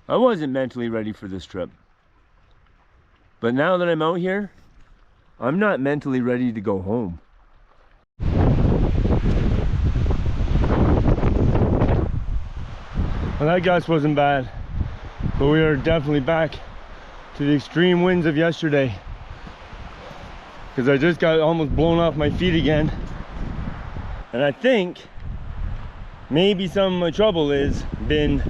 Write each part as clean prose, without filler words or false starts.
I wasn't mentally ready for this trip. But now that I'm out here, I'm not mentally ready to go home. Well, that gust wasn't bad, but we are definitely back to the extreme winds of yesterday, because I just got almost blown off my feet again. And I think maybe some of my trouble has been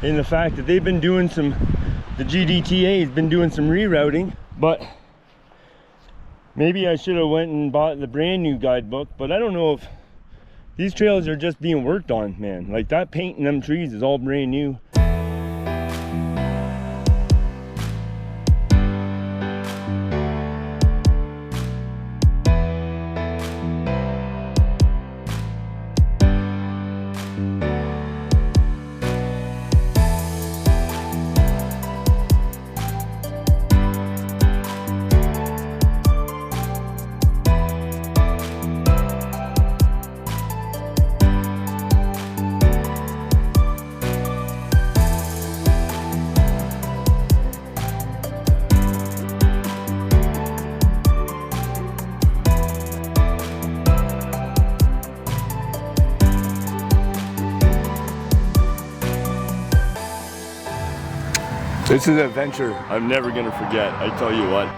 in the fact that they've been doing the GDTA has been doing some rerouting, but maybe I should have went and bought the brand new guidebook. But I don't know if these trails are just being worked on, man. Like, that paint in them trees is all brand new. This is an adventure I'm never gonna forget, I tell you what.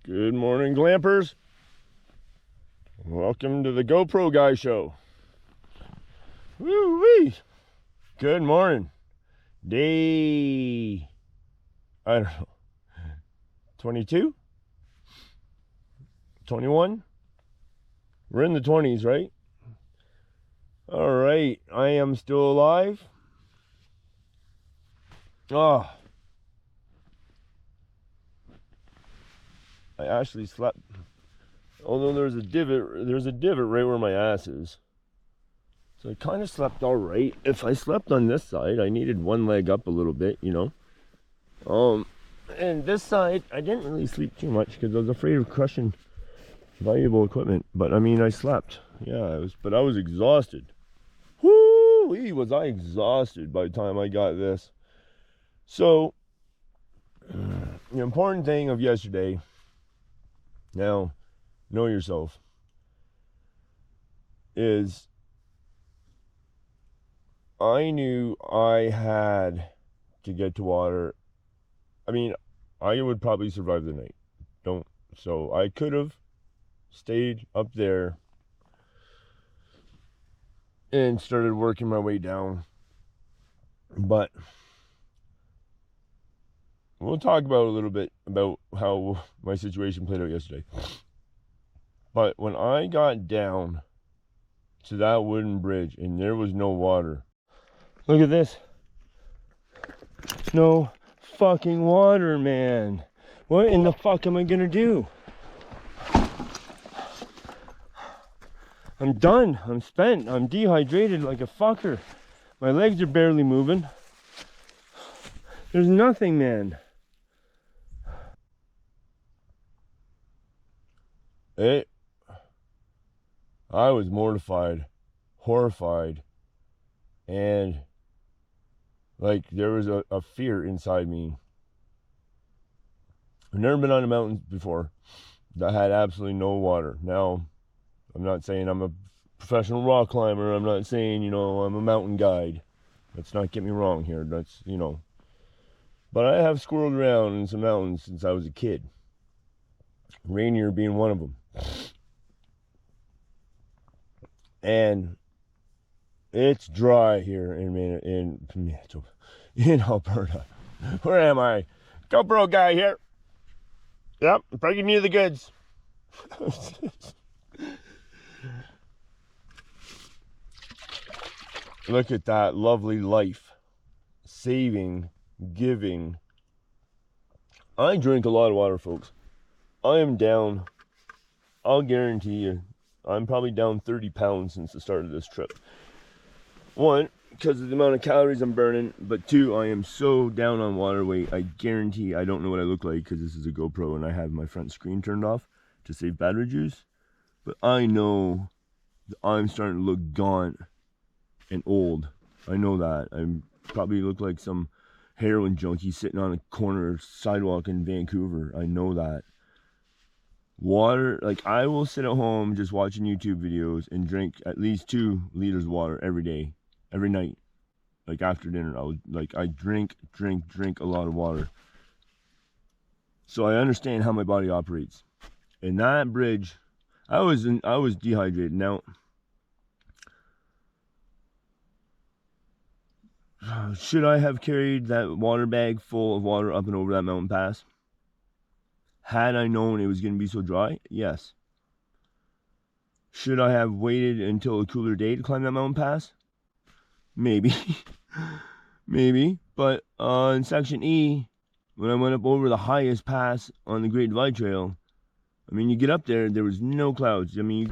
Good morning, glampers. Welcome to the GoPro Guy Show. Woo-wee. Good morning. Day, I don't know, 22? 21? We're in the 20s, right? All right, I am still alive. Oh, I actually slept, although there's a divot right where my ass is. So I kind of slept all right. If I slept on this side, I needed one leg up a little bit, you know. And this side, I didn't really sleep too much because I was afraid of crushing valuable equipment. But I mean, I slept. Yeah, but I was exhausted. Whoo-wee, was I exhausted by the time I got this. So, the important thing of yesterday, now, know yourself, is I knew I had to get to water. I mean, I would probably survive the night. So I could have stayed up there and started working my way down. But we'll talk about a little bit about how my situation played out yesterday. But when I got down to that wooden bridge and there was no water, look at this. No fucking water, man. What in the fuck am I gonna do? I'm done. I'm spent. I'm dehydrated like a fucker. My legs are barely moving. There's nothing, man. I was mortified, horrified, and like there was a fear inside me. I've never been on a mountain before that had absolutely no water. Now, I'm not saying I'm a professional rock climber. I'm not saying, you know, I'm a mountain guide. Let's not get me wrong here. That's, you know. But I have squirreled around in some mountains since I was a kid. Rainier being one of them. And it's dry here in Alberta. Where am I? GoPro guy here. Yep, bringing you the goods. Look at that lovely life. Saving, giving. I drink a lot of water, folks. I am down, I'll guarantee you, I'm probably down 30 pounds since the start of this trip. One, because of the amount of calories I'm burning, but two, I am so down on water weight, I guarantee I don't know what I look like because this is a GoPro and I have my front screen turned off to save battery juice. But I know that I'm starting to look gaunt and old. I know that. probably look like some heroin junkie sitting on a corner sidewalk in Vancouver. I know that. Water, like I will sit at home just watching YouTube videos and drink at least 2 liters of water every day, every night. Like after dinner, I drink a lot of water. So I understand how my body operates. And that bridge, I was dehydrated. Now, should I have carried that water bag full of water up and over that mountain pass? Had I known it was going to be so dry, yes. Should I have waited until a cooler day to climb that mountain pass? Maybe. Maybe. But in Section E, when I went up over the highest pass on the Great Divide Trail, I mean, you get up there, there was no clouds. I mean,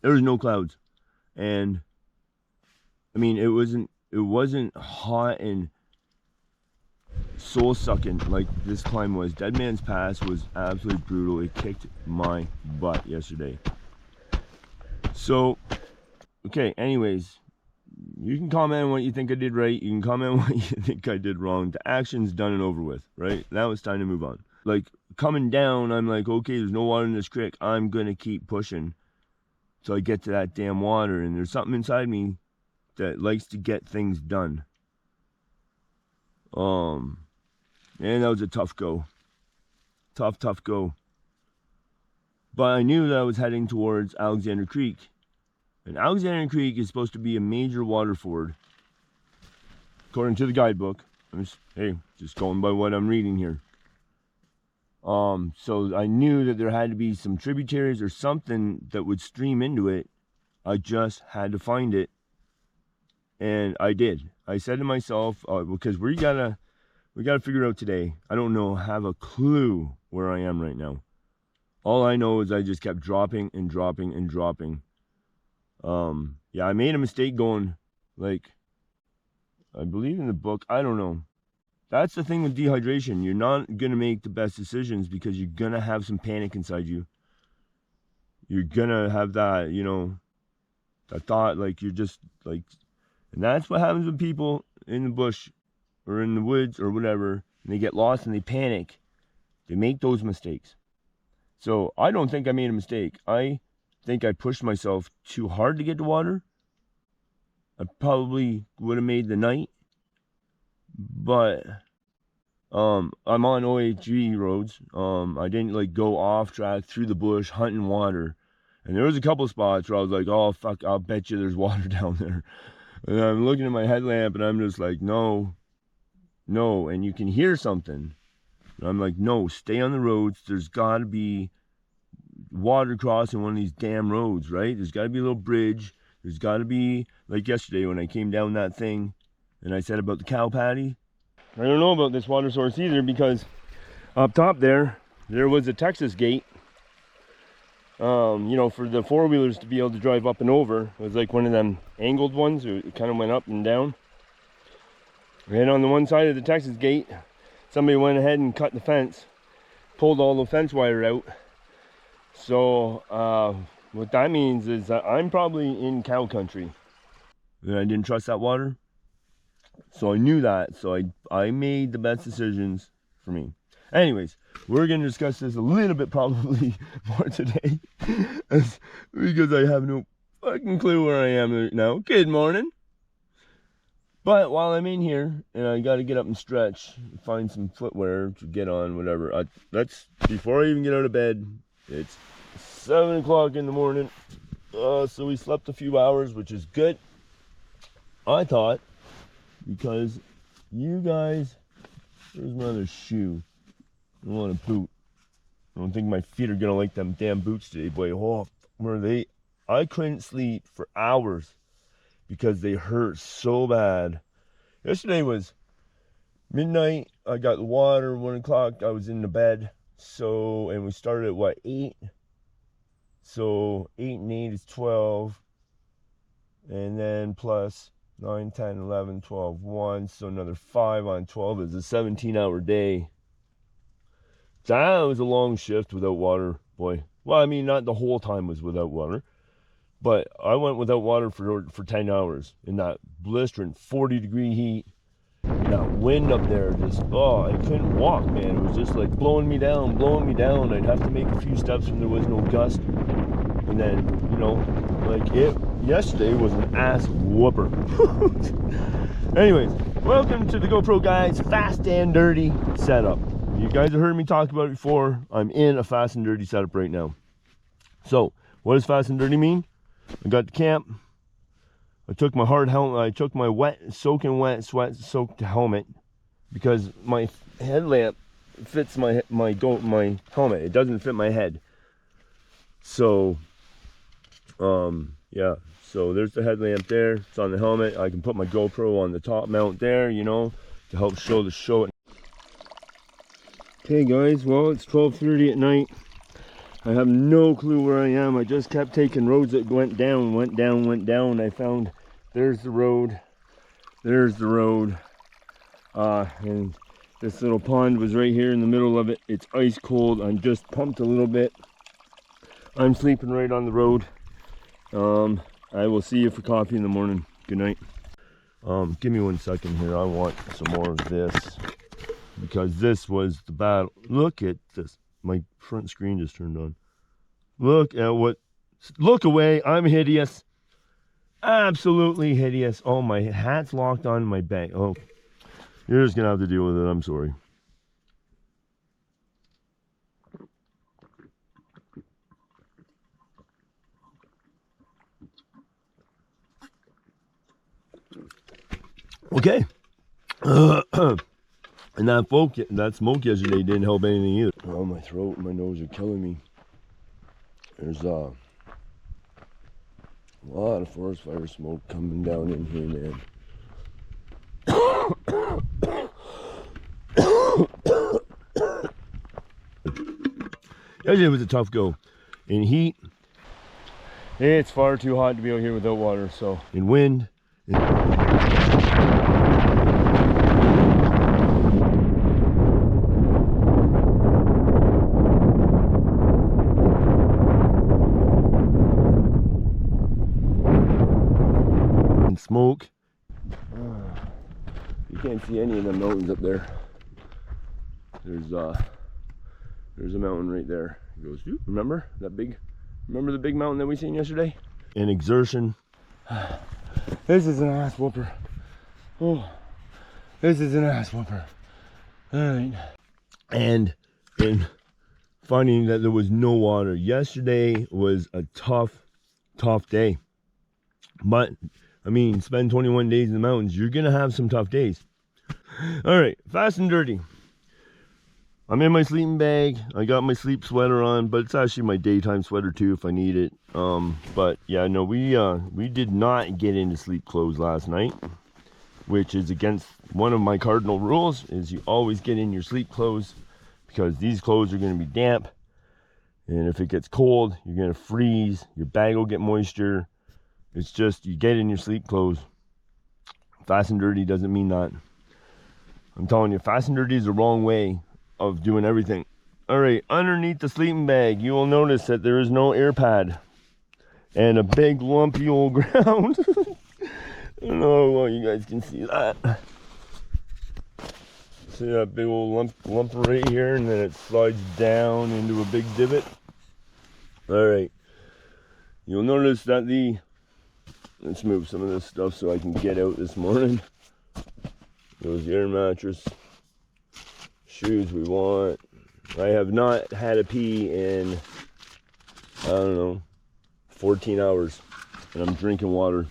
there was no clouds. And I mean, it wasn't hot and soul sucking like this climb was. Dead Man's Pass was absolutely brutal. It kicked my butt yesterday. So, okay, anyways, you can comment on what you think I did right. You can comment on what you think I did wrong. The action's done and over with, right? Now it's time to move on. Like, coming down, I'm like, okay, there's no water in this creek. I'm going to keep pushing till I get to that damn water. And there's something inside me that likes to get things done. And that was a tough go. Tough go. But I knew that I was heading towards Alexander Creek. And Alexander Creek is supposed to be a major water ford, according to the guidebook. I'm just going by what I'm reading here. So I knew that there had to be some tributaries or something that would stream into it. I just had to find it. And I did. I said to myself, because we gotta figure out today. I don't have a clue where I am right now. All I know is I just kept dropping and dropping and dropping. Yeah, I made a mistake going, like, I believe in the book, I don't know. That's the thing with dehydration. You're not going to make the best decisions because you're going to have some panic inside you. You're going to have that, that thought, like, you're just, like, and that's what happens with people in the bush or in the woods or whatever, and they get lost and they panic. They make those mistakes. So I don't think I made a mistake. I think I pushed myself too hard to get to water. I probably would have made the night. But I'm on OHG roads. I didn't go off track through the bush hunting water. And there was a couple spots where I was like, oh fuck, I'll bet you there's water down there. And I'm looking at my headlamp and I'm just like, no. And you can hear something. And I'm like, no, stay on the roads. There's got to be water crossing one of these damn roads, right? There's got to be a little bridge. There's got to be, like yesterday when I came down that thing and I said about the cow patty. I don't know about this water source either, because up top there was a Texas gate, for the four-wheelers to be able to drive up and over. It was like one of them angled ones. It kind of went up and down. And on the one side of the Texas gate, somebody went ahead and cut the fence, pulled all the fence wire out. So what that means is that I'm probably in cow country. And I didn't trust that water. So I knew that. So I made the best decisions for me. Anyways, we're going to discuss this a little bit probably more today. Because I have no fucking clue where I am right now. Good morning. But while I'm in here, and I got to get up and stretch, find some footwear to get on, whatever. Before I even get out of bed, it's 7 o'clock in the morning. So we slept a few hours, which is good, I thought, because you guys, there's my other shoe. I want a boot. I don't think my feet are going to like them damn boots today, boy. Oh, were they? I couldn't sleep for hours. because they hurt so bad. Yesterday was midnight. I got the water, 1 o'clock. I was in the bed. So, and we started at what, 8? So 8 and 8 is 12. And then plus 9, 10, 11, 12, 1. So another 5 on 12 is a 17-hour day. That was a long shift without water, boy. Well, I mean, not the whole time was without water, but I went without water for 10 hours in that blistering 40-degree heat. That wind up there, just, oh, I couldn't walk, man. It was just like blowing me down, blowing me down. I'd have to make a few steps when there was no gust. And then, you know, like yesterday was an ass whooper. Anyways, welcome to the GoPro Guys Fast and Dirty setup. You guys have heard me talk about it before. I'm in a fast and dirty setup right now. So, what does fast and dirty mean? I got to camp. I took my hard helmet. I took my soaking wet, sweat-soaked helmet because my headlamp fits my helmet. It doesn't fit my head. So, yeah. So there's the headlamp there. It's on the helmet. I can put my GoPro on the top mount there, you know, to help show the show. Okay, guys. Well, it's 12:30 at night. I have no clue where I am. I just kept taking roads that went down, went down. I found there's the road, and this little pond was right here in the middle of it. It's ice cold. I'm just pumped a little bit. I'm sleeping right on the road. I will see you for coffee in the morning. Good night. Give me 1 second here. I want some more of this because this was the battle. Look at this. My front screen just turned on. Look at what, look away, I'm hideous. Absolutely hideous. Oh, my hat's locked on my bag. Oh, you're just gonna have to deal with it, I'm sorry. Okay. And that smoke yesterday didn't help anything either. Oh, my throat and my nose are killing me. There's a lot of forest fire smoke coming down in here, man. Yesterday was a tough go. In heat, it's far too hot to be out here without water. So in wind, smoke. You can't see any of the mountains up there. There's a mountain right there. It goes, remember the big mountain that we seen yesterday? And exertion. This is an ass whooper. Oh, this is an ass whooper. All right. And in finding that there was no water. Yesterday was a tough day. But I mean, spend 21 days in the mountains, you're gonna have some tough days. All right, fast and dirty. I'm in my sleeping bag. I got my sleep sweater on, but it's actually my daytime sweater too if I need it. But yeah, no, we did not get into sleep clothes last night, which is against one of my cardinal rules, is you always get in your sleep clothes because these clothes are gonna be damp. And if it gets cold, you're gonna freeze, your bag will get moisture. It's just, you get in your sleep clothes. Fast and dirty doesn't mean that. I'm telling you, fast and dirty is the wrong way of doing everything. All right, underneath the sleeping bag, you will notice that there is no air pad and a big lumpy old ground. I don't know how well you guys can see that. See that big old lump right here, and then it slides down into a big divot. All right, you'll notice that let's move some of this stuff so I can get out this morning. Goes the air mattress, shoes we want. I have not had a pee in, I don't know, 14 hours, and I'm drinking water.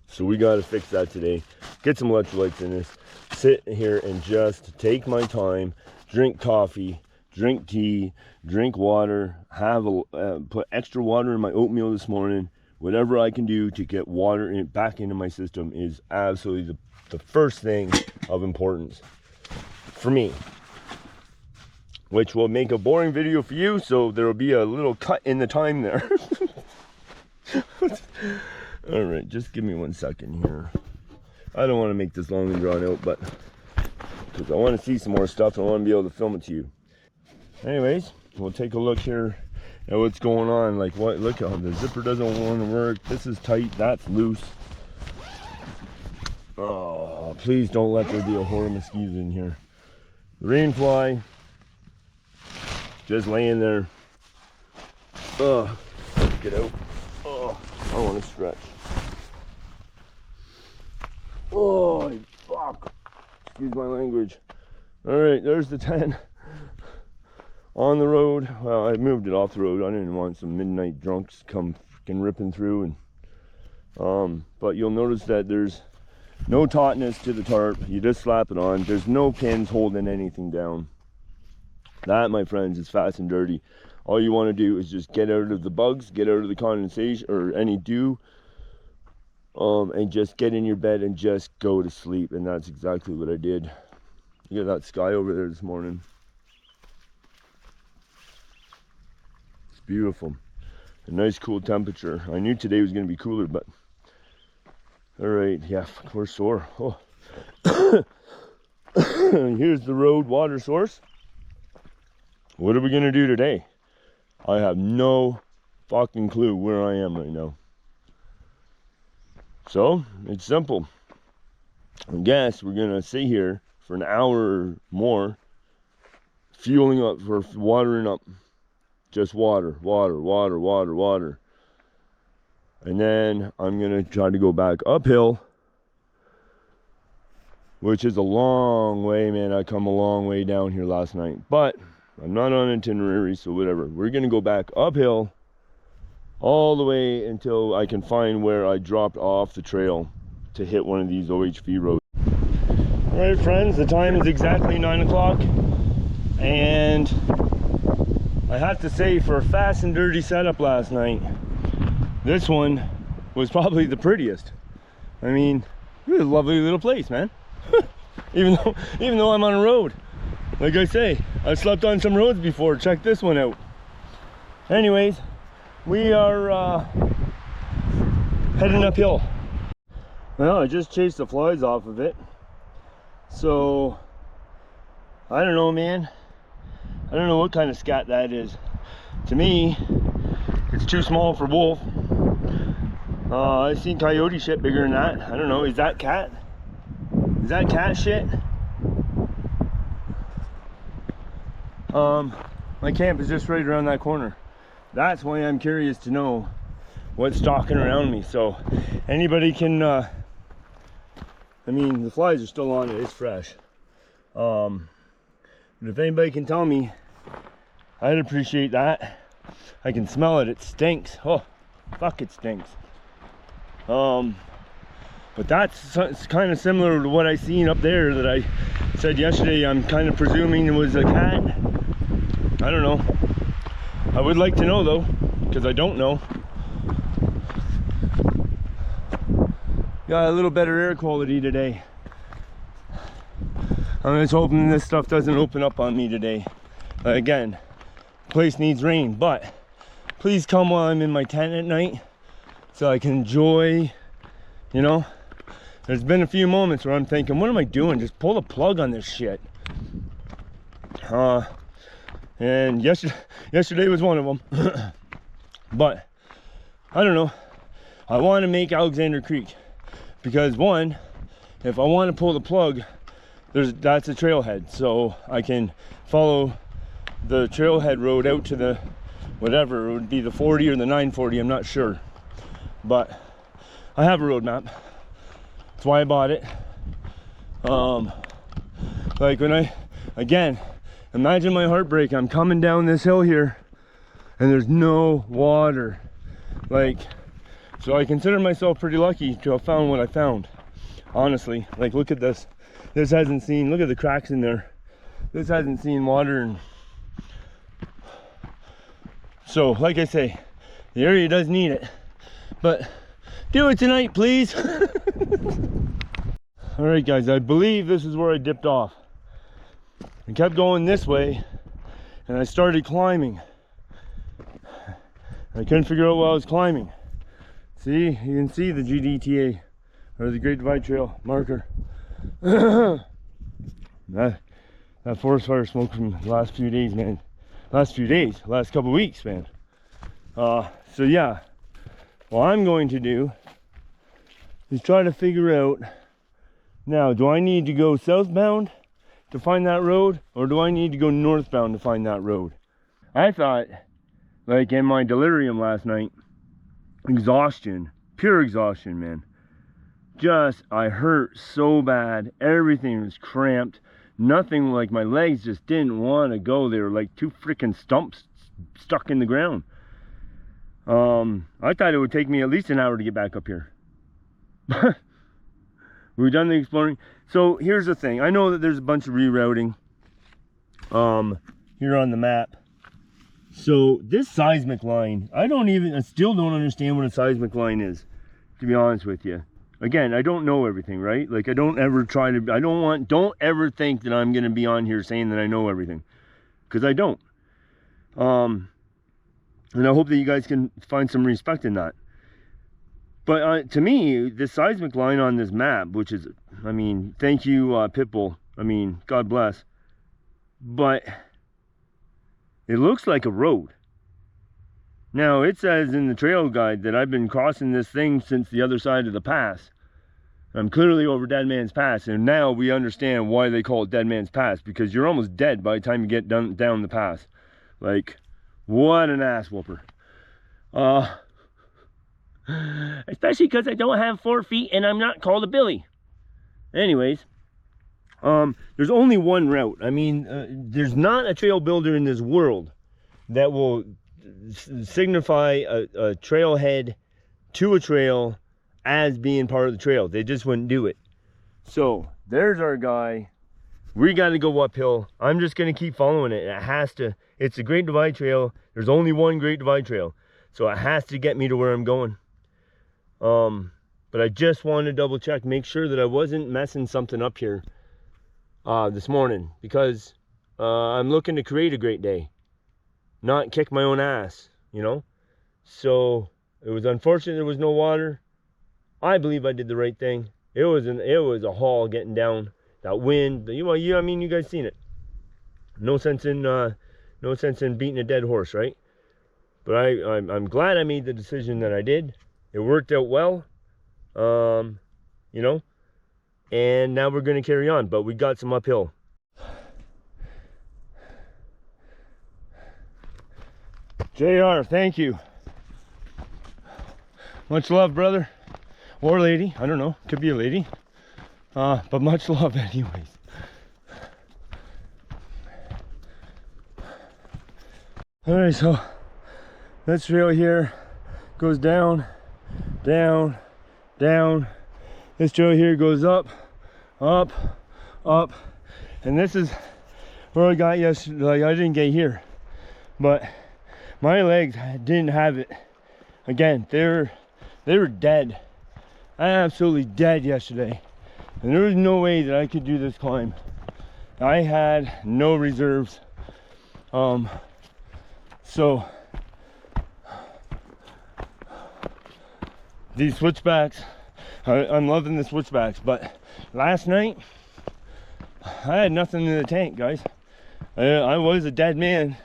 So we got to fix that today. Get some electrolytes in this. Sit here and just take my time, drink coffee, drink tea, drink water, put extra water in my oatmeal this morning. whatever I can do to get water back into my system is absolutely the first thing of importance for me, which will make a boring video for you, so there will be a little cut in the time there. All right, just give me 1 second here. I don't want to make this long and drawn out, but because I want to see some more stuff and I want to be able to film it to you. Anyways, we'll take a look here at what's going on. Like, what? Look how the zipper doesn't want to work. This is tight, that's loose. Oh, please don't let there be a horde of mosquitoes in here. The rain fly just laying there. Get out. I want to stretch. Oh, fuck. Excuse my language. All right, there's the tent on the road. Well, I moved it off the road. I didn't want some midnight drunks come freaking ripping through. And but you'll notice that there's no tautness to the tarp. You just slap it on. There's no pins holding anything down. That, my friends, is fast and dirty. All you want to do is just get out of the bugs, get out of the condensation or any dew, and just get in your bed and just go to sleep. And that's exactly what I did. Look at that sky over there this morning. It's beautiful. A nice cool temperature. I knew today was going to be cooler, but all right, yeah, we're sore. Oh. Here's the road water source. What are we going to do today? I have no fucking clue where I am right now. So, it's simple. I guess we're going to sit here for an hour or more, fueling up, for watering up. Just water. And then I'm going to try to go back uphill, which is a long way, man. I come a long way down here last night. But I'm not on itinerary, so whatever. We're going to go back uphill all the way until I can find where I dropped off the trail to hit one of these OHV roads. All right, friends, the time is exactly 9 o'clock. And I have to say, for a fast and dirty setup last night, this one was probably the prettiest. I mean, it was a lovely little place, man. even though I'm on a road. Like I say, I slept on some roads before. Check this one out. Anyways, we are heading uphill. Well, I just chased the flies off of it. So, I don't know, man. I don't know what kind of scat that is. To me, it's too small for wolf. I've seen coyote shit bigger than that. I don't know, is that cat? Is that cat shit? My camp is just right around that corner. That's why I'm curious to know what's stalking around me. So anybody can, I mean, the flies are still on it, it's fresh. But if anybody can tell me, I'd appreciate that. I can smell it, it stinks. Oh, fuck, it stinks. But it's kind of similar to what I seen up there that I said yesterday. I'm kind of presuming it was a cat. I don't know. I would like to know though, because I don't know. Got a little better air quality today. I'm just hoping this stuff doesn't open up on me today. Again, place needs rain, but please come while I'm in my tent at night so I can enjoy, you know. There's been a few moments where I'm thinking, what am I doing? Just pull the plug on this shit. And yesterday was one of them. But I don't know. I want to make Alexander Creek because, one, if I want to pull the plug, that's a trailhead, so I can follow the trailhead road out to the whatever it would be, the 40 or the 940. I'm not sure, but I have a road map. That's why I bought it. Like when again, imagine my heartbreak. I'm coming down this hill here and there's no water. Like, so I consider myself pretty lucky to have found what I found. Honestly, like, look at this. This hasn't seen, look at the cracks in there. This hasn't seen water. And so, like I say, the area does need it. but do it tonight, please. All right, guys, I believe this is where I dipped off. I kept going this way, and I started climbing. I couldn't figure out what I was climbing. See, you can see the GDTA, or the Great Divide Trail marker. that forest fire smoke from the last few days, man. Last couple weeks, man. So yeah, what I'm going to do is try to figure out, now, do I need to go southbound to find that road, or do I need to go northbound to find that road? I thought, like in my delirium last night, exhaustion, pure exhaustion, man. Just, I hurt so bad, everything was cramped, nothing, like my legs just didn't want to go. They were like two freaking stumps stuck in the ground. I thought it would take me at least an hour to get back up here. We've done the exploring. So here's the thing. I know that there's a bunch of rerouting here on the map. So this seismic line, I still don't understand what a seismic line is, to be honest with you. Again, I don't know everything, right? Like, don't ever think that I'm going to be on here saying that I know everything, because I don't. And I hope that you guys can find some respect in that. But to me, this seismic line on this map, which is, I mean, thank you, Pitbull. I mean, God bless. But it looks like a road. Now, it says in the trail guide that I've been crossing this thing since the other side of the pass. I'm clearly over Dead Man's Pass, and now we understand why they call it Dead Man's Pass, because you're almost dead by the time you get down the pass. Like, what an ass whooper. Especially because I don't have 4 feet and I'm not called a Billy. Anyways, there's only one route. I mean, there's not a trail builder in this world that will signify a trailhead to a trail as being part of the trail. They just wouldn't do it. So there's our guy. We got to go uphill. I'm just going to keep following it. It's the Great Divide Trail. There's only one Great Divide Trail, so it has to get me to where I'm going. But I just wanted to double check, make sure that I wasn't messing something up here this morning, because I'm looking to create a great day, not kick my own ass, you know. So it was unfortunate there was no water. I believe I did the right thing. It was a haul getting down that wind. But I mean, you guys seen it. No sense in beating a dead horse, right? But I'm glad I made the decision that I did. It worked out well, you know, and now we're going to carry on, but we got some uphill. JR, thank you. Much love, brother. Or lady, I don't know, could be a lady. But much love anyways. Alright, so this trail here goes down, down, down. This trail here goes up, up, up. And this is where I got yesterday. Like, I didn't get here, but my legs didn't have it. Again, they were dead. Absolutely dead yesterday. And there was no way that I could do this climb. I had no reserves. So these switchbacks, I'm loving the switchbacks, but last night I had nothing in the tank, guys. I was a dead man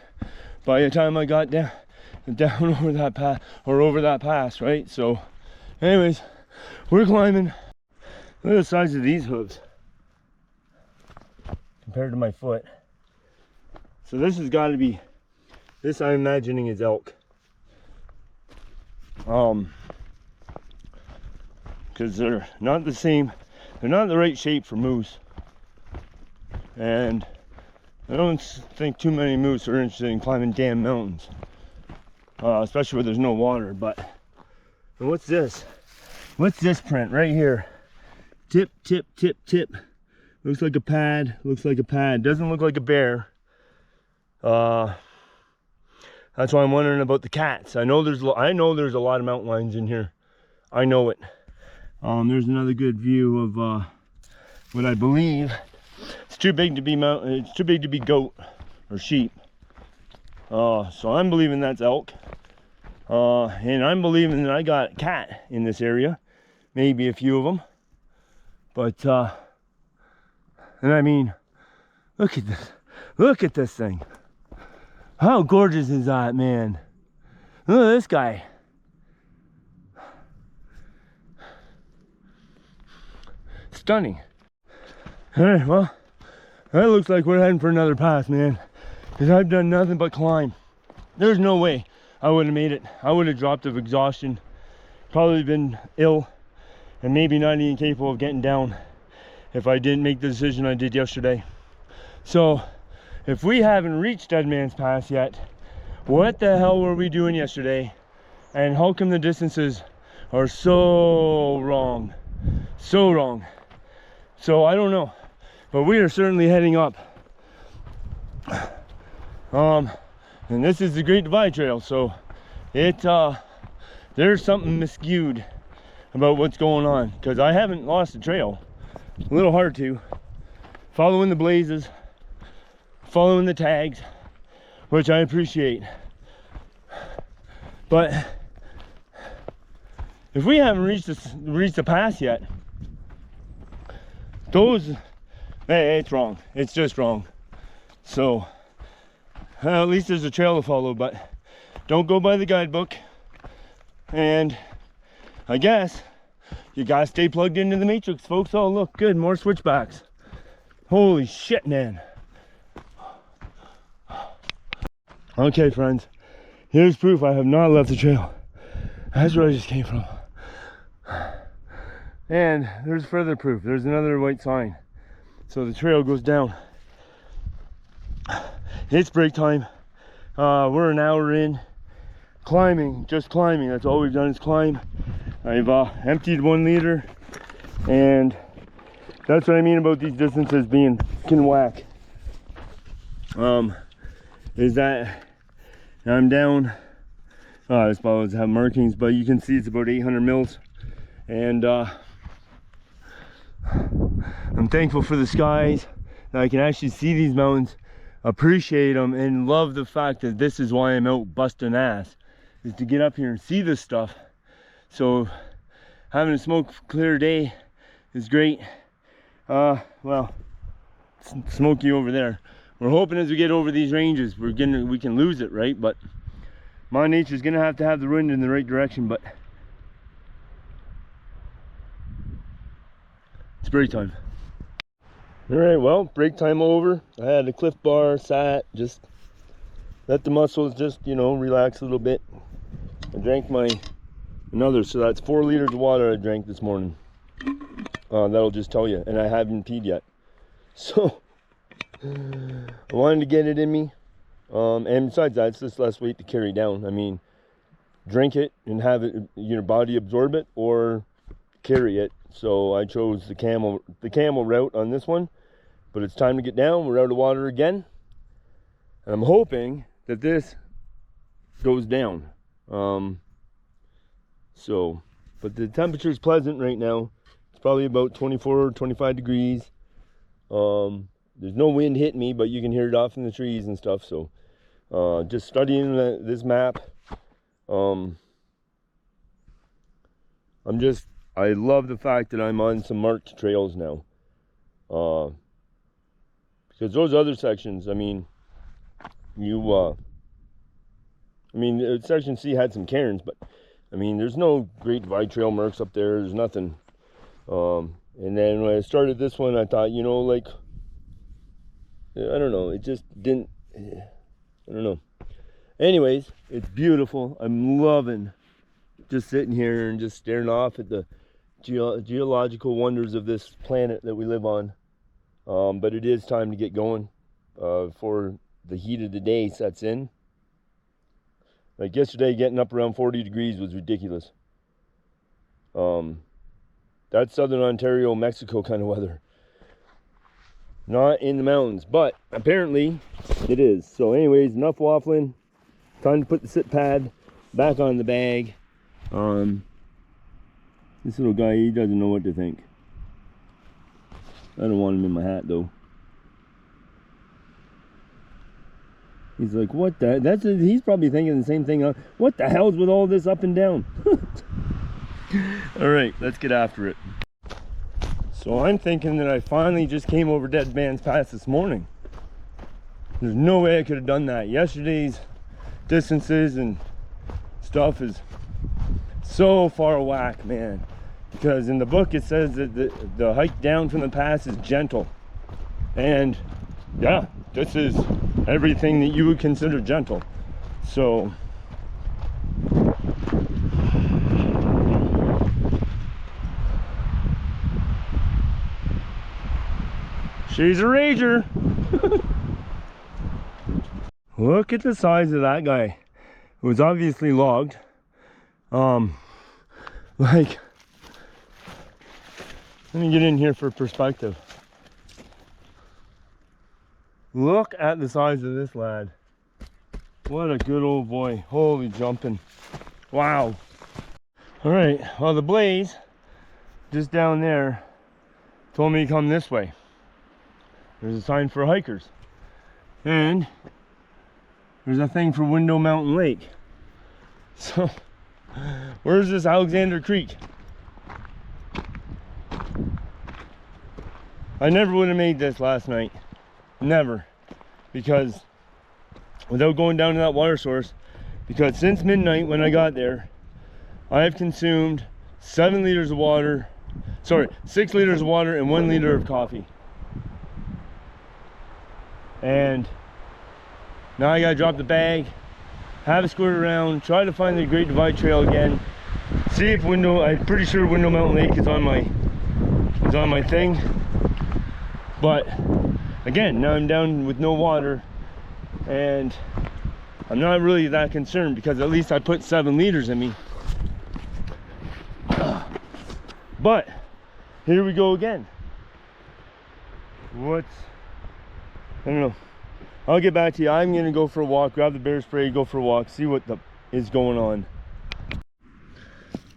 by the time I got down over that path, or over that pass, right? So anyways, we're climbing. Look at the size of these hooves compared to my foot. So this has got to be, this I'm imagining is elk. Because they're not the same, they're not the right shape for moose. And I don't think too many moose are interested in climbing damn mountains. Especially where there's no water. But, and what's this? What's this print right here? Tip, tip, tip, tip. Looks like a pad, looks like a pad. Doesn't look like a bear. That's why I'm wondering about the cats. I know there's a lot of mountain lions in here. I know it. There's another good view of what I believe. It's too big to be mountain. It's too big to be goat or sheep. So I'm believing that's elk. And I'm believing that I got cat in this area, maybe a few of them. But and I mean, look at this. Look at this thing. How gorgeous is that, man? Look at this guy. Stunning. All right, well, that looks like we're heading for another pass, man. Because I've done nothing but climb. There's no way I would have made it. I would have dropped of exhaustion. Probably been ill. And maybe not even capable of getting down if I didn't make the decision I did yesterday. So, if we haven't reached Dead Man's Pass yet, what the hell were we doing yesterday? And how come the distances are so wrong? So wrong. So I don't know, but we are certainly heading up. And this is the Great Divide Trail, so there's something miscued about what's going on, because I haven't lost the trail. A little hard to. Following the blazes, following the tags, which I appreciate. But if we haven't reached the pass yet, hey, it's wrong. It's just wrong. So at least there's a trail to follow, but don't go by the guidebook. And I guess you gotta stay plugged into the matrix, folks. Oh, look, good, more switchbacks. Holy shit, man. Okay, friends, here's proof I have not left the trail. That's where I just came from. And there's further proof. There's another white sign. So the trail goes down. It's break time. We're an hour in. Climbing, just climbing. That's all we've done is climb. I've emptied 1 liter. And that's what I mean about these distances being skin whack. Is that I'm down. This bottle doesn't have markings, but you can see it's about 800 mils. And I'm thankful for the skies, that I can actually see these mountains, appreciate them, and love the fact that this is why I'm out busting ass, is to get up here and see this stuff. So having a smoke clear day is great. Well, it's smoky over there. We're hoping as we get over these ranges we can lose it, right? But my nature's gonna have to have the wind in the right direction. But it's break time. All right, well, break time over. I had a Cliff Bar, sat, just let the muscles just, you know, relax a little bit. I drank another, so that's 4 liters of water I drank this morning. That'll just tell you, and I haven't peed yet. So I wanted to get it in me. And besides that, it's just less weight to carry down. I mean, drink it and have it, your body absorb it, or carry it. So I chose the camel route on this one. But it's time to get down. We're out of water again. And I'm hoping that this goes down. But the temperature is pleasant right now. It's probably about 24 or 25 degrees. There's no wind hitting me, but you can hear it off in the trees and stuff. So just studying this map. I love the fact that I'm on some marked trails now. Because those other sections, I mean, section C had some cairns, but I mean, there's no Great Divide Trail marks up there. There's nothing. And then when I started this one, I thought, you know, like, I don't know, it just didn't, I don't know. Anyways, it's beautiful. I'm loving just sitting here and just staring off at the geological wonders of this planet that we live on. But it is time to get going before the heat of the day sets in. Like yesterday, getting up around 40 degrees was ridiculous. That's Southern Ontario, Mexico kind of weather. Not in the mountains, but apparently it is. So anyways, enough waffling. Time to put the sit pad back on the bag. This little guy, he doesn't know what to think. I don't want him in my hat though. He's like, what the? He's probably thinking the same thing. What the hell's with all this up and down? All right, let's get after it. So I'm thinking that I finally just came over Dead Man's Pass this morning. There's no way I could have done that. Yesterday's distances and stuff is so far whack, man. Because in the book it says that the hike down from the pass is gentle. And yeah, this is everything that you would consider gentle. So she's a rager. Look at the size of that guy. It was obviously logged. Like, let me get in here for perspective. Look at the size of this lad. What a good old boy. Holy jumping. Wow. All right, well, the blaze just down there told me to come this way. There's a sign for hikers. And there's a thing for Window Mountain Lake. So, where's this Alexander Creek? I never would have made this last night. Never. Because without going down to that water source, because since midnight when I got there, I have consumed 7 liters of water, sorry, 6 liters of water and 1 liter of coffee. And now I gotta drop the bag, have a squirt around, try to find the Great Divide Trail again, see if I'm pretty sure Window Mountain Lake is on my thing. But again, now I'm down with no water, and I'm not really that concerned because at least I put 7 liters in me. But here we go again. I don't know. I'll get back to you. I'm gonna go for a walk, grab the bear spray, go for a walk, see what is going on.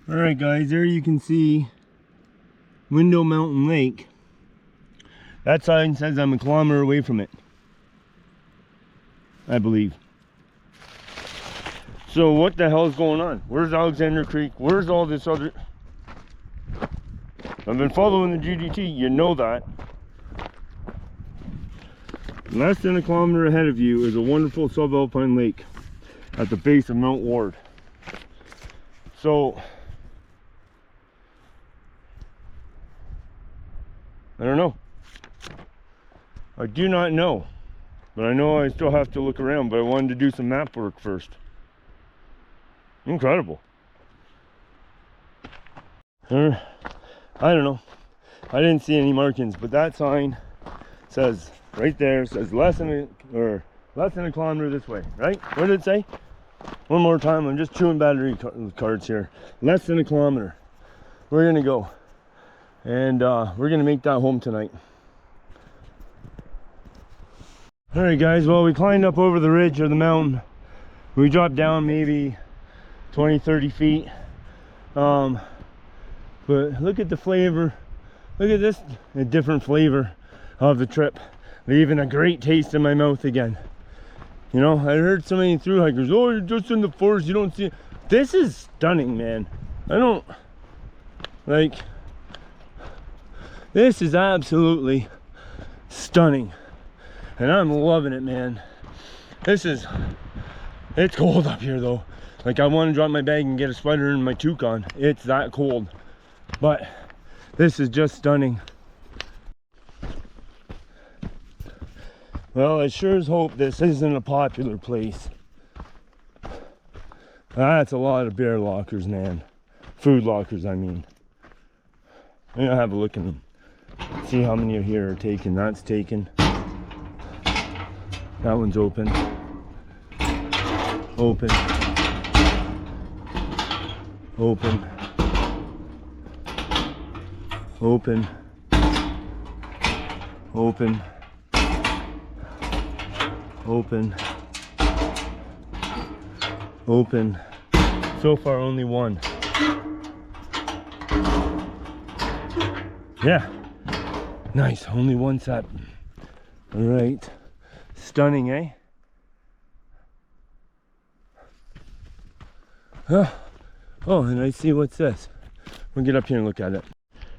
All right, guys, there you can see Window Mountain Lake. That sign says I'm a kilometer away from it, I believe. So what the hell is going on? Where's Alexander Creek? Where's all this other? I've been following the GDT, you know that. Less than a kilometer ahead of you is a wonderful subalpine lake at the base of Mount Ward. So I don't know. I do not know, but I know I still have to look around, but I wanted to do some map work first. Incredible. I don't know. I didn't see any markings, but that sign says right there, says less than a kilometer this way, right? What did it say? One more time, I'm just chewing battery cards here. Less than a kilometer. We're gonna go, and we're gonna make that home tonight. All right, guys, well, we climbed up over the ridge of the mountain. We dropped down maybe 20-30 feet, but look at the flavor. Look at this, a different flavor of the trip, leaving a great taste in my mouth again. You know, I heard so many thru hikers, oh, you're just in the forest, you don't see it. This is stunning, man. This is absolutely stunning, and I'm loving it, man. It's cold up here though. Like, I want to drop my bag and get a sweater and my toque on. It's that cold, but this is just stunning. Well, I sure as hope this isn't a popular place. That's a lot of bear lockers, man. Food lockers, I mean. I'm gonna have a look in them. See how many of here are taken. That's taken. That one's open. Open. Open. Open. Open. Open. Open. So far only one. Yeah, nice, only one set. All right, stunning, eh? Oh, and I see what's this. We'll get up here and look at it.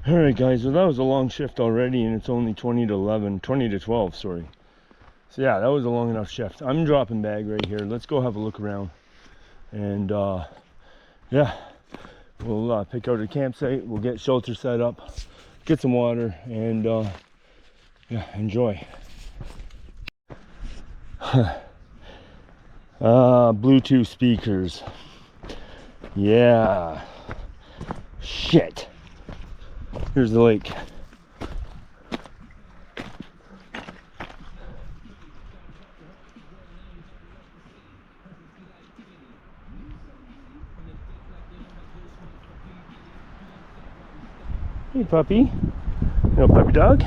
All right, guys, well, that was a long shift already, and it's only 20 to 12, sorry. So yeah, that was a long enough shift. I'm dropping bag right here. Let's go have a look around. And yeah, we'll pick out a campsite. We'll get shelter set up, get some water, and yeah, enjoy. Bluetooth speakers. Yeah. Shit. Here's the lake. Hey, puppy. No puppy dog.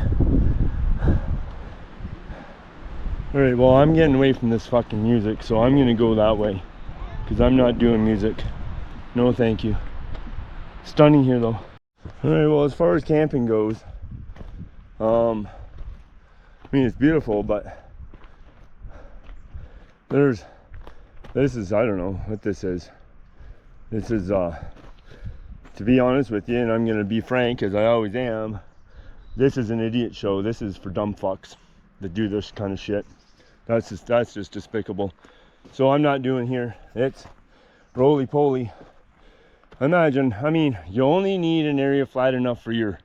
All right, well, I'm getting away from this fucking music, so I'm gonna go that way because I'm not doing music. No, thank you. Stunning here, though. All right, well, as far as camping goes, I mean, it's beautiful, but this is, I don't know what this is. This is, to be honest with you, and I'm gonna be frank, as I always am, this is an idiot show. This is for dumb fucks that do this kind of shit. That's just despicable. So I'm not doing here. It's roly-poly. Imagine, I mean, you only need an area flat enough for your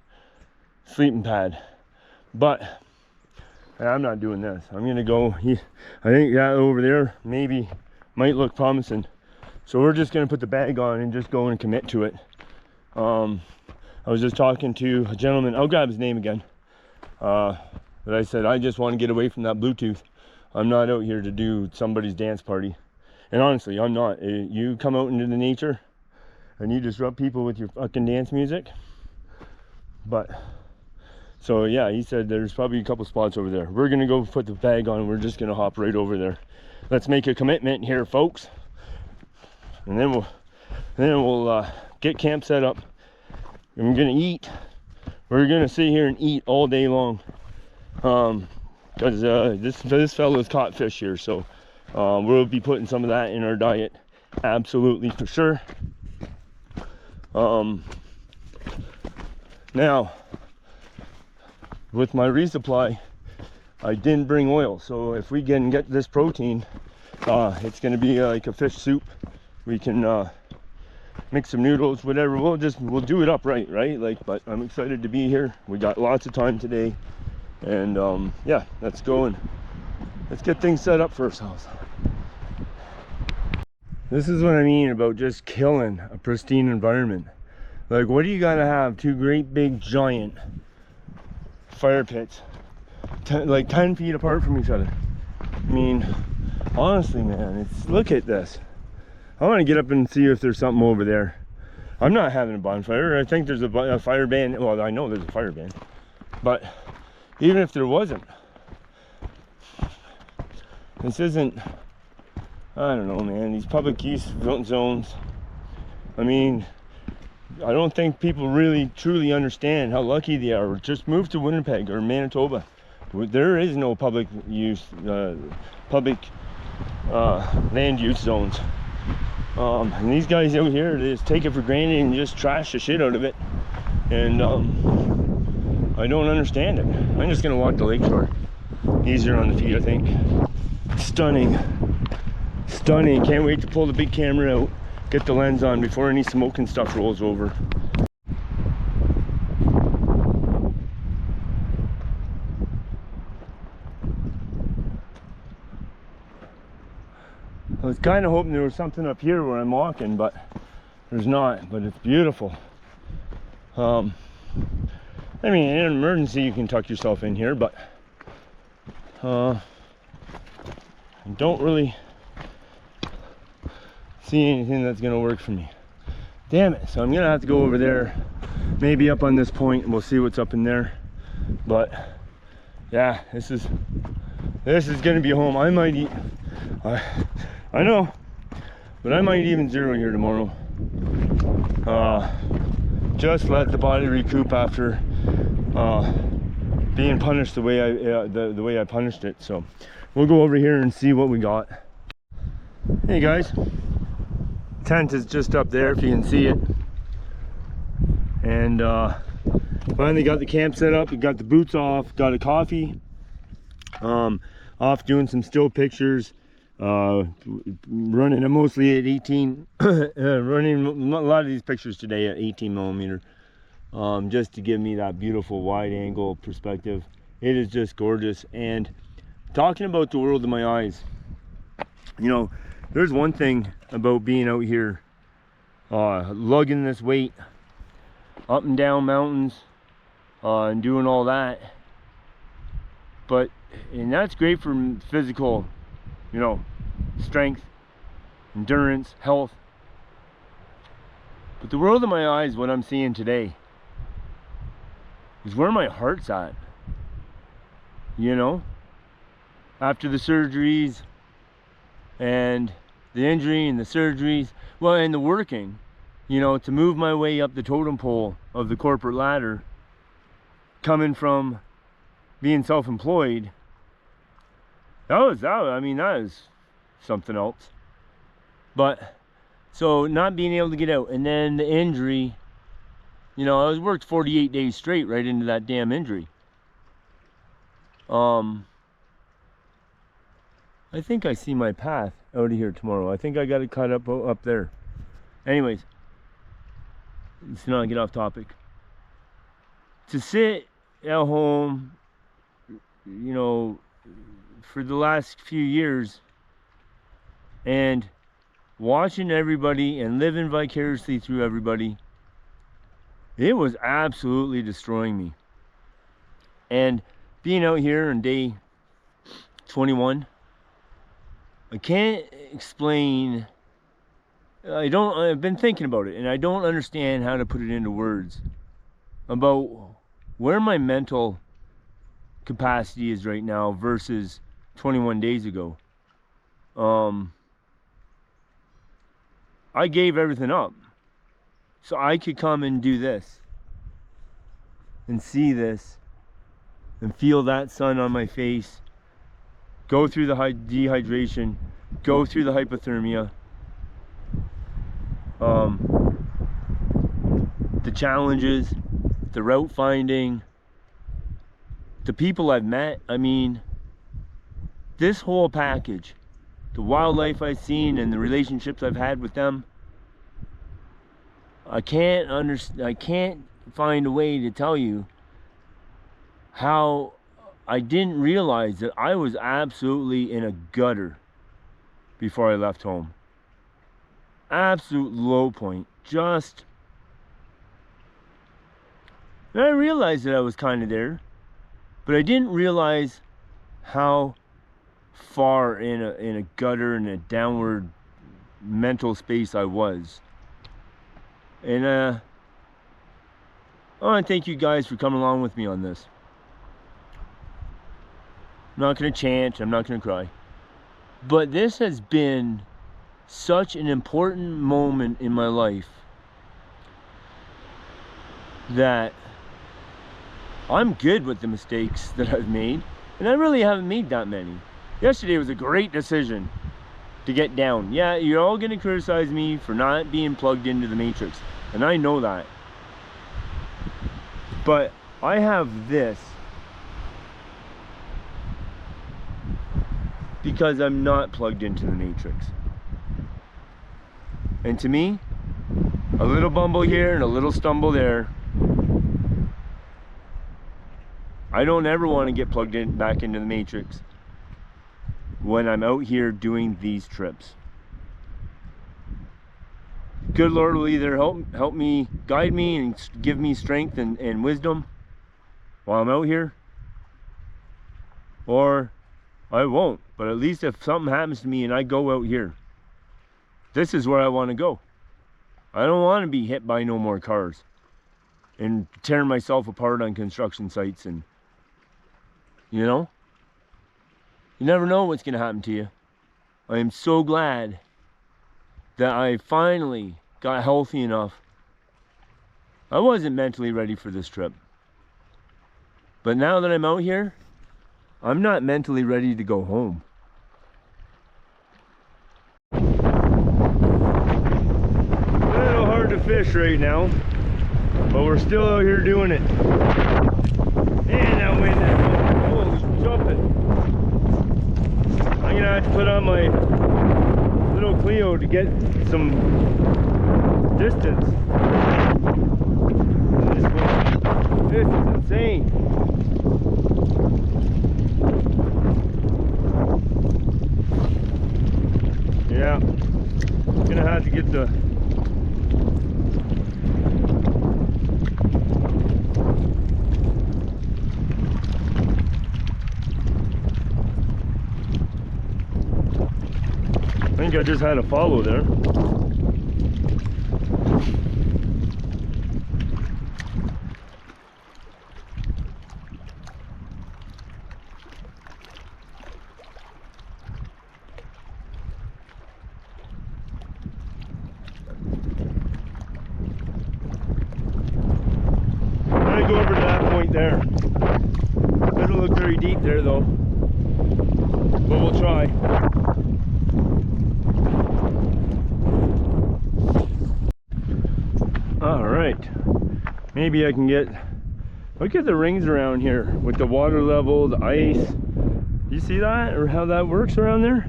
sleeping pad, but I'm not doing this. I'm gonna go, I think that over there maybe might look promising. So we're just gonna put the bag on and just go and commit to it. I was just talking to a gentleman, I'll grab his name again, but I said, I just want to get away from that Bluetooth. I'm not out here to do somebody's dance party. And honestly, I'm not. You come out into the nature and you disrupt people with your fucking dance music. But, so yeah, he said there's probably a couple spots over there. We're gonna go put the bag on and we're just gonna hop right over there. Let's make a commitment here, folks. And then we'll get camp set up. And we're gonna eat. We're gonna sit here and eat all day long. Because this fellow's caught fish here, so we'll be putting some of that in our diet, absolutely, for sure. Now, with my resupply, I didn't bring oil, so if we can get this protein, it's going to be like a fish soup. We can mix some noodles, whatever. We'll do it up right? Like, but I'm excited to be here. We got lots of time today. And yeah, let's go and let's get things set up for ourselves. This is what I mean about just killing a pristine environment. Like, what do you gotta have? Two great big giant fire pits, like 10 feet apart from each other. I mean, honestly, man, look at this. I want to get up and see if there's something over there. I'm not having a bonfire. I think there's a fire ban. Well, I know there's a fire ban, but even if there wasn't, this isn't, I don't know, man, these public use zones, I mean, I don't think people really truly understand how lucky they are. Just move to Winnipeg or Manitoba. There is no public use, land use zones. And these guys out here, they just take it for granted and just trash the shit out of it. And I don't understand it. I'm just gonna walk the lakeshore. Easier on the feet, I think. Stunning. Stunning. Can't wait to pull the big camera out, get the lens on before any smoke and stuff rolls over. I was kind of hoping there was something up here where I'm walking, but there's not. But it's beautiful. I mean, in an emergency, you can tuck yourself in here, but I don't really see anything that's gonna work for me. Damn it! So I'm gonna have to go over there, maybe up on this point, and we'll see what's up in there. But yeah, this is gonna be home. I might eat. I know, but I might even zero here tomorrow. Just let the body recoup after being punished the way the way I punished it. So we'll go over here and see what we got. Hey guys, tent is just up there if you can see it, and finally got the camp set up. We got the boots off, got a coffee, off doing some still pictures, running mostly at 18 running a lot of these pictures today at 18mm, just to give me that beautiful wide angle perspective. It is just gorgeous. And talking about the world in my eyes, you know, there's one thing about being out here, lugging this weight up and down mountains, and doing all that, and that's great for physical, you know, strength, endurance, health. But the world in my eyes, what I'm seeing today, is where my heart's at. You know, after the surgeries and the injury and the surgeries, well, and the working, you know, to move my way up the totem pole of the corporate ladder, coming from being self-employed, I mean, that is something else. But so not being able to get out, and then the injury, you know, I was worked 48 days straight right into that damn injury. I think I see my path out of here tomorrow. I think I got it cut up there. Anyways, let's not get off topic. To sit at home, you know, for the last few years and watching everybody and living vicariously through everybody, it was absolutely destroying me. And being out here on day 21, I can't explain. I've been thinking about it, and I don't understand how to put it into words about where my mental capacity is right now versus 21 days ago. I gave everything up so I could come and do this and see this and feel that sun on my face, go through the dehydration, go through the hypothermia, the challenges, the route finding, the people I've met. I mean, this whole package, the wildlife I've seen and the relationships I've had with them, I can't find a way to tell you how I didn't realize that I was absolutely in a gutter before I left home. Absolute low point. And I realized that I was kind of there, but I didn't realize how far in a gutter and a downward mental space I was. And I want to thank you guys for coming along with me on this. I'm not going to chant, I'm not going to cry, but this has been such an important moment in my life that I'm good with the mistakes that I've made, and I really haven't made that many. Yesterday was a great decision to get down. Yeah, you're all going to criticize me for not being plugged into the matrix, and I know that. But I have this because I'm not plugged into the matrix. And to me, a little bumble here and a little stumble there, I don't ever want to get plugged in back into the matrix when I'm out here doing these trips. Good Lord will either help me, guide me, and give me strength and wisdom while I'm out here, or I won't. But at least if something happens to me and I go out here, this is where I want to go. I don't want to be hit by no more cars and tearing myself apart on construction sites. And you know, you never know what's going to happen to you. I am so glad that I finally got healthy enough. I wasn't mentally ready for this trip. But now that I'm out here, I'm not mentally ready to go home. A little hard to fish right now, but we're still out here doing it. Man, that wind is holy jumping. I'm gonna have to put on my little Clio to get some distance. This is insane. Yeah, gonna have to get the I think I just had a follow there. Go over to that point there. Doesn't look very deep there though, but we'll try. All right, maybe I can get, look at the rings around here with the water level, the ice. You see that, or how that works around there?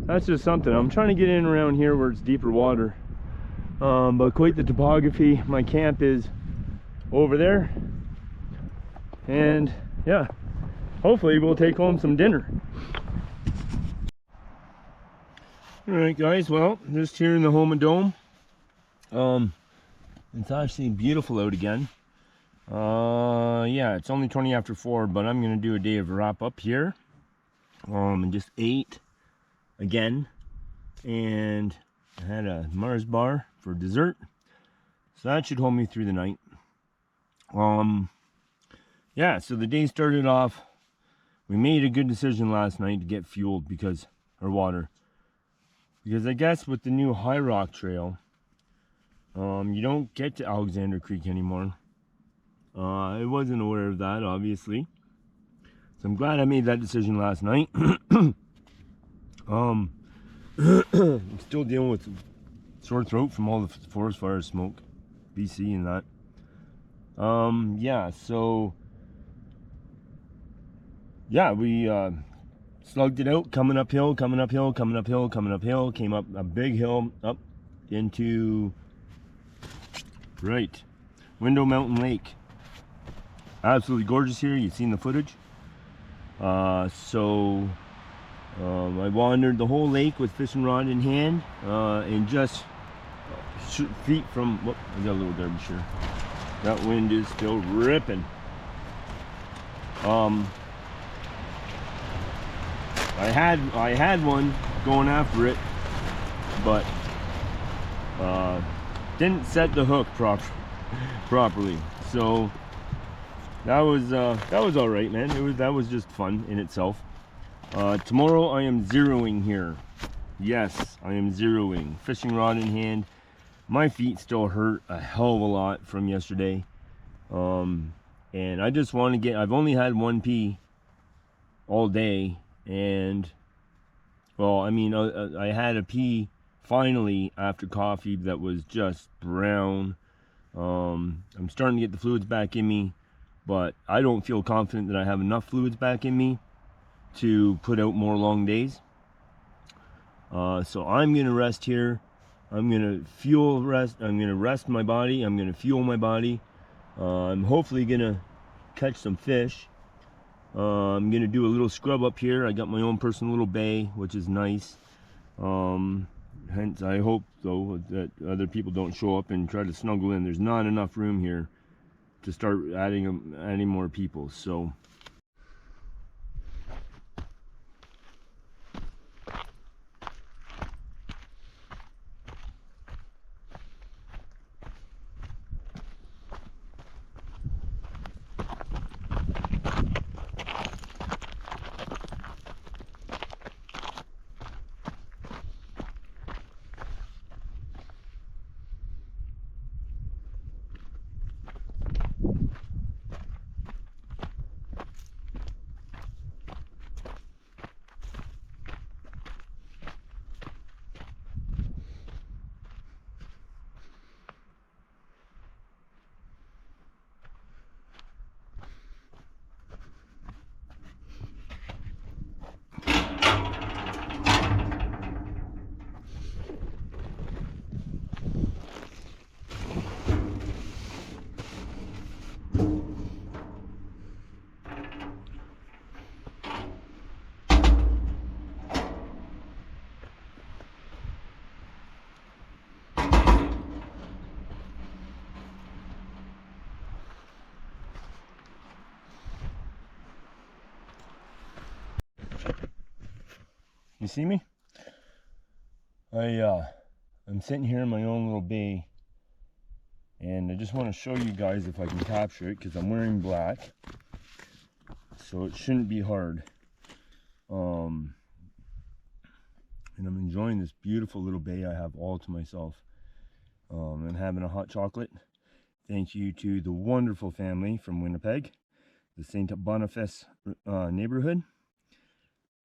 That's just something. I'm trying to get in around here where it's deeper water, but quite the topography. My camp is over there, and yeah, hopefully we'll take home some dinner. All right guys, well, just here in the Homa Dome. It's actually beautiful out again. Yeah, it's only 20 after 4, but I'm gonna do a day of wrap up here. And just ate again, and I had a Mars bar for dessert, so that should hold me through the night. Yeah, so the day started off, we made a good decision last night to get fueled because, or water, because I guess with the new High Rock Trail, you don't get to Alexander Creek anymore. I wasn't aware of that, obviously, so I'm glad I made that decision last night. I'm still dealing with sore throat from all the forest fire smoke, BC and that. Yeah, so yeah, we slugged it out, coming uphill, came up a big hill up into Window Mountain Lake. Absolutely gorgeous here. You've seen the footage. I wandered the whole lake with fishing rod in hand, and just feet from, whoop, I got a little Derbyshire. That wind is still ripping. I had one going after it, but didn't set the hook properly. So that was all right, man. That was just fun in itself. Tomorrow I am zeroing here. Yes, I am zeroing. Fishing rod in hand. My feet still hurt a hell of a lot from yesterday. And I just want to get, I've only had one pee all day, and well, I mean, I had a pee finally after coffee that was just brown. I'm starting to get the fluids back in me, but I don't feel confident that I have enough fluids back in me to put out more long days. So I'm gonna rest here. I'm gonna I'm gonna rest my body. I'm gonna fuel my body. I'm hopefully gonna catch some fish. I'm gonna do a little scrub up here. I got my own personal little bay, which is nice. Hence, I hope though that other people don't show up and try to snuggle in. There's not enough room here to start adding more people. So You see me? I'm sitting here in my own little bay, and I just want to show you guys if I can capture it, because I'm wearing black, so it shouldn't be hard. And I'm enjoying this beautiful little bay I have all to myself. I'm having a hot chocolate. Thank you to the wonderful family from Winnipeg, the St. Boniface neighborhood.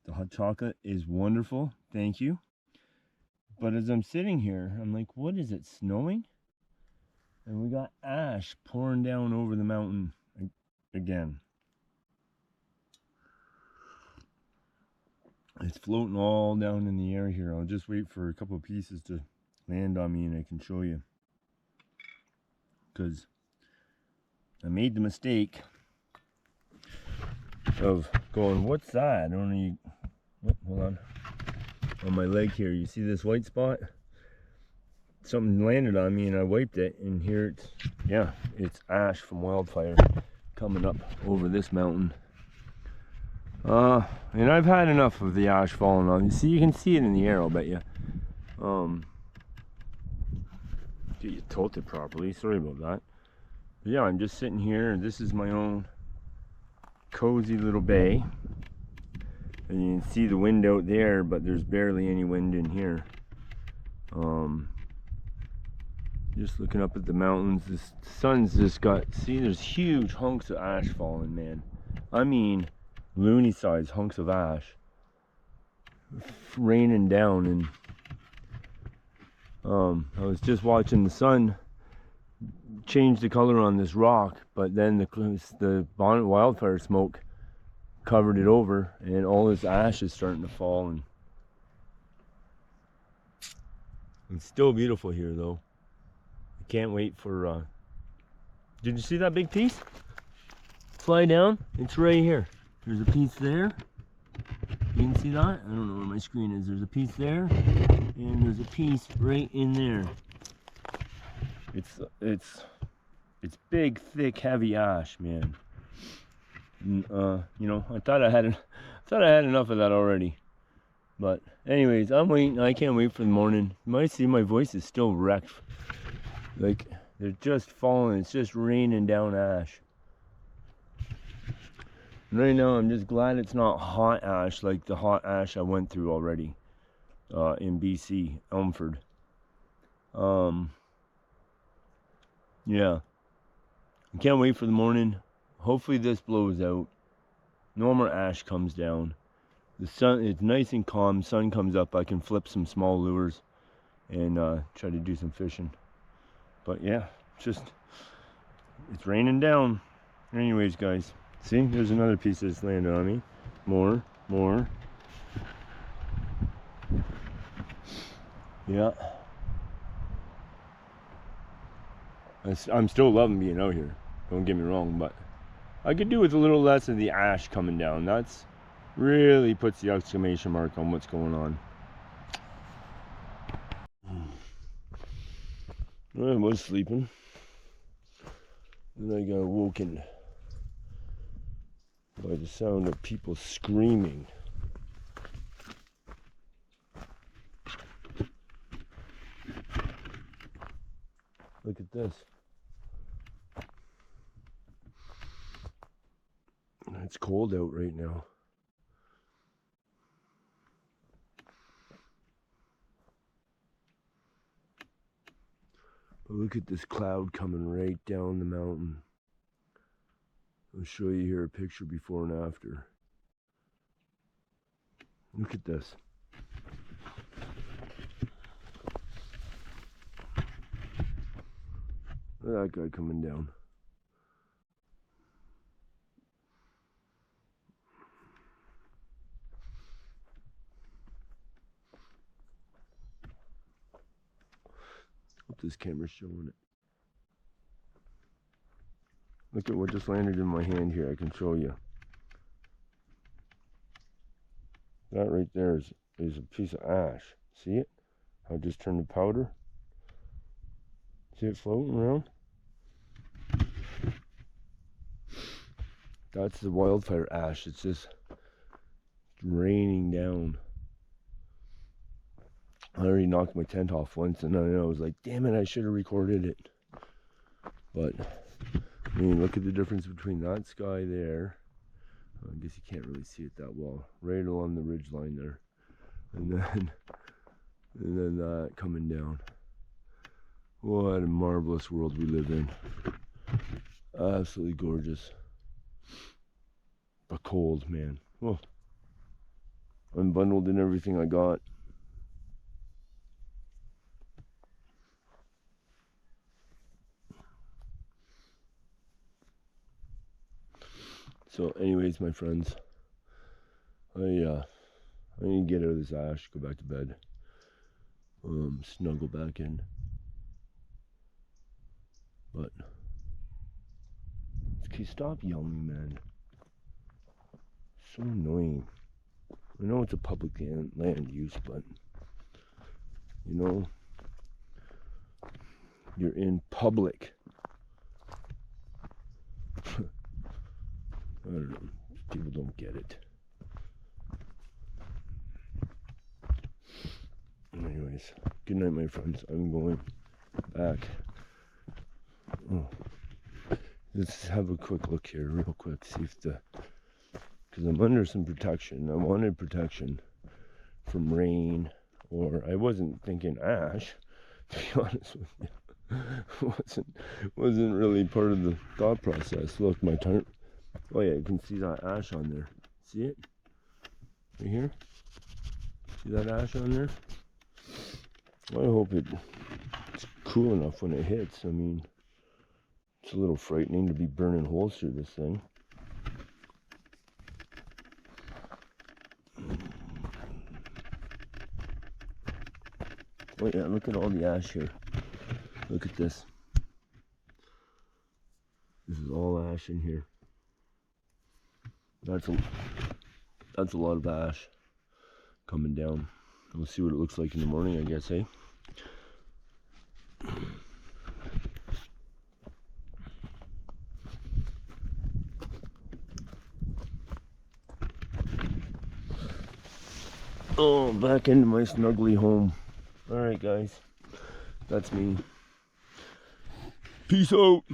The hot chocolate is wonderful. Thank you. But as I'm sitting here, I'm like, what is it, snowing? And we got ash pouring down over the mountain again. It's floating all down in the air here. I'll just wait for a couple of pieces to land on me and I can show you. Because I made the mistake of going, what's that? Only, oh, hold on my leg here. You see this white spot? Something landed on me and I wiped it, and here it's, yeah, it's ash from wildfire coming up over this mountain. And I've had enough of the ash falling on. You see, you can see it in the air, I'll bet you. Get you tilted properly. Sorry about that. But yeah, I'm just sitting here. This is my own cozy little bay. And you can see the wind out there, but there's barely any wind in here. Just looking up at the mountains. The sun's just got, see, there's huge hunks of ash falling, man. I mean, loony sized hunks of ash raining down. And I was just watching the sun change the color on this rock, but then the wildfire smoke covered it over, and all this ash is starting to fall. And it's still beautiful here, though. I can't wait for did you see that big piece fly down? It's right here. There's a piece there. You can see that? I don't know where my screen is. There's a piece there, and there's a piece right in there. It's big, thick, heavy ash, man. And, you know, I thought I had enough of that already. But anyways, I'm waiting. I can't wait for the morning. You might see my voice is still wrecked. Like, they're just falling. It's just raining down ash. And right now, I'm just glad it's not hot ash like the hot ash I went through already in BC, Elmford. Yeah. I can't wait for the morning. Hopefully this blows out. No more ash comes down. The sun, it's nice and calm. Sun comes up. I can flip some small lures and try to do some fishing. But yeah, it's raining down. Anyways, guys, see, there's another piece that's landed on me. More. Yeah. I'm still loving being out here. Don't get me wrong, but I could do with a little less of the ash coming down. That's really puts the exclamation mark on what's going on. I was sleeping. Then I got awoken by the sound of people screaming. Look at this. It's cold out right now. But look at this cloud coming right down the mountain. I'll show you here a picture before and after. Look at this. Look at that guy coming down. Hope this camera's showing it. Look at what just landed in my hand here. I can show you. That right there is a piece of ash. See it? I just turned to powder. See it floating around? That's the wildfire ash. It's just raining down. I already knocked my tent off once, and then I was like, damn it, I should have recorded it. But, I mean, look at the difference between that sky there. I guess you can't really see it that well. Right along the ridge line there. And then that coming down. What a marvelous world we live in. Absolutely gorgeous. But cold, man. Oh. Unbundled in everything I got. So anyways, my friends, I need to get out of this ash, go back to bed, snuggle back in. But okay, stop yelling, man. So annoying. I know it's a public land use, but you know, you're in public. I don't know. People don't get it. Anyways, good night, my friends. I'm going back. Oh. Let's have a quick look here, real quick. See if because I'm under some protection. I wanted protection from rain, or I wasn't thinking ash, to be honest with you. wasn't really part of the thought process. Look, my turn. Oh yeah, you can see that ash on there. See it? Right here? See that ash on there? Well, I hope it's cool enough when it hits. I mean, it's a little frightening to be burning holes through this thing. Oh yeah, look at all the ash here. Look at this. This is all ash in here. That's a lot of ash coming down. We'll see what it looks like in the morning, I guess, eh? Oh, back into my snuggly home. Alright, guys. That's me. Peace out.